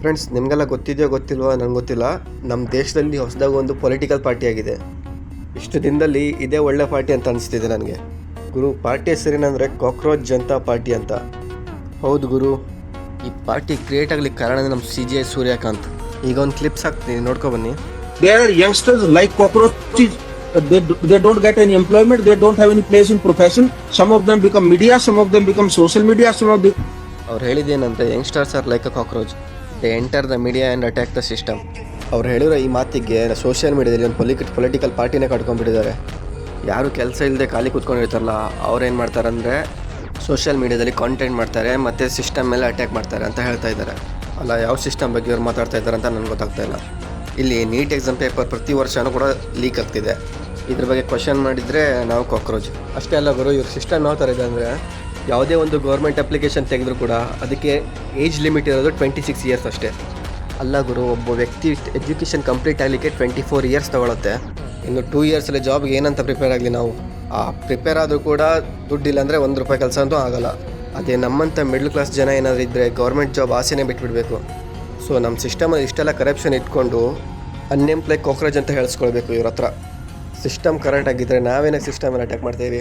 Friends, ನಿಮಗೆಲ್ಲ ಗೊತ್ತಿದೆಯೋ ಗೊತ್ತಿಲ್ವೋ ನನಗೆ ಗೊತ್ತಿಲ್ಲ. ನಮ್ಮ ದೇಶದಲ್ಲಿ ಹೊಸದಾಗಿ ಒಂದು ಪೊಲಿಟಿಕಲ್ ಪಾರ್ಟಿ ಆಗಿದೆ. ಇಷ್ಟು ದಿನದಲ್ಲಿ ಇದೇ ಒಳ್ಳೆ ಪಾರ್ಟಿ ಅಂತ ಅನಿಸ್ತಿದೆ ನನಗೆ. ಗುರು, ಪಾರ್ಟಿ ಹೆಸರೇನೆಂದರೆ ಕಾಕ್ರೋಚ್ ಜನತಾ ಪಾರ್ಟಿ ಅಂತ. ಹೌದು ಗುರು, ಈ ಪಾರ್ಟಿ ಕ್ರಿಯೇಟ್ ಆಗಲಿಕ್ಕೆ ಕಾರಣ ನಮ್ಮ CJ ಸೂರ್ಯಕಾಂತ್. ಈಗ ಒಂದು ಕ್ಲಿಪ್ಸ್ ಹಾಕ್ತೀನಿ, ನೋಡ್ಕೊಬನ್ನಿ. There are youngsters like cockroaches. They don't get any employment. They don't have any place in profession. Some of them become media. Some of them become social media. Some of them. ಅವ್ರು ಹೇಳಿದ್ದೇನಂದರೆ, youngsters are like a cockroach, they enter the media and attack the system. ಅವ್ರು ಹೇಳಿರೋ ಈ ಮಾತಿಗೆ social ಮೀಡಿಯಾದಲ್ಲಿ ಒಂದು political ಪಾರ್ಟಿನೇ ಕಟ್ಕೊಂಡ್ಬಿಟ್ಟಿದ್ದಾರೆ. ಯಾರು ಕೆಲಸ ಇಲ್ಲದೆ ಖಾಲಿ ಕೂತ್ಕೊಂಡಿರ್ತಾರಲ್ಲ, ಅವ್ರೇನು ಮಾಡ್ತಾರಂದರೆ ಸೋಷಿಯಲ್ ಮೀಡಿಯಾದಲ್ಲಿ ಕಾಂಟೆಂಟ್ ಮಾಡ್ತಾರೆ ಮತ್ತು ಸಿಸ್ಟಮ್ ಮೇಲೆ ಅಟ್ಯಾಕ್ ಮಾಡ್ತಾರೆ ಅಂತ ಹೇಳ್ತಾ ಇದ್ದಾರೆ. ಅಲ್ಲ, ಯಾವ ಸಿಸ್ಟಮ್ ಬಗ್ಗೆ ಅವ್ರು ಮಾತಾಡ್ತಾ ಇದ್ದಾರೆ ಅಂತ ನನಗೆ ಗೊತ್ತಾಗ್ತಾ ಇಲ್ಲ. ಇಲ್ಲಿ ನೀಟ್ ಎಕ್ಸಾಮ್ ಪೇಪರ್ ಪ್ರತಿ ವರ್ಷವೂ ಕೂಡ ಲೀಕ್ ಆಗ್ತಿದೆ. ಇದ್ರ ಬಗ್ಗೆ ಕ್ವಶನ್ ಮಾಡಿದರೆ ನಾವು ಕಾಕ್ರೋಚ್. ಅಷ್ಟೇ ಅಲ್ಲ ಗುರು, ಇವ್ರ ಸಿಸ್ಟಮ್ ಯಾವ ಥರ ಇದೆ ಅಂದರೆ, ಯಾವುದೇ ಒಂದು ಗೌರ್ಮೆಂಟ್ ಅಪ್ಲಿಕೇಶನ್ ತೆಗೆದರೂ ಕೂಡ ಅದಕ್ಕೆ ಏಜ್ ಲಿಮಿಟ್ ಇರೋದು 26 ಇಯರ್ಸ್ ಅಷ್ಟೇ. ಅಲ್ಲ ಗುರು, ಒಬ್ಬ ವ್ಯಕ್ತಿ ಎಜುಕೇಷನ್ ಕಂಪ್ಲೀಟ್ ಆಗಲಿಕ್ಕೆ 24 ಇಯರ್ಸ್ ತೊಗೊಳುತ್ತೆ. ಇನ್ನು 2 ಇಯರ್ಸಲ್ಲಿ ಜಾಬ್ಗೆ ಏನಂತ ಪ್ರಿಪೇರ್ ಆಗಲಿ ನಾವು. ಪ್ರಿಪೇರ್ ಆದರೂ ಕೂಡ ದುಡ್ಡಿಲ್ಲ ಅಂದರೆ ₹1 ಕೆಲಸ ಅಂತೂ ಆಗೋಲ್ಲ. ಅದೇ ನಮ್ಮಂಥ ಮಿಡ್ಲ್ ಕ್ಲಾಸ್ ಜನ ಏನಾದರೂ ಇದ್ದರೆ ಗೌರ್ಮೆಂಟ್ ಜಾಬ್ ಆಸೆನೇ ಬಿಟ್ಬಿಡಬೇಕು. ಸೊ ನಮ್ಮ ಸಿಸ್ಟಮಲ್ಲಿ ಇಷ್ಟೆಲ್ಲ ಕರಪ್ಷನ್ ಇಟ್ಕೊಂಡು ಅನ್ಎಂಪ್ಲಾಯ್ ಕಾಕ್ರೋಚ್ ಅಂತ ಹೇಳಿಸ್ಕೊಳ್ಬೇಕು ಇವ್ರ ಹತ್ರ. ಸಿಸ್ಟಮ್ ಕರೆಕ್ಟ್ ಆಗಿದ್ದರೆ ನಾವೇನೇ ಸಿಸ್ಟಮಲ್ಲಿ ಅಟ್ಯಾಕ್ ಮಾಡ್ತೀವಿ.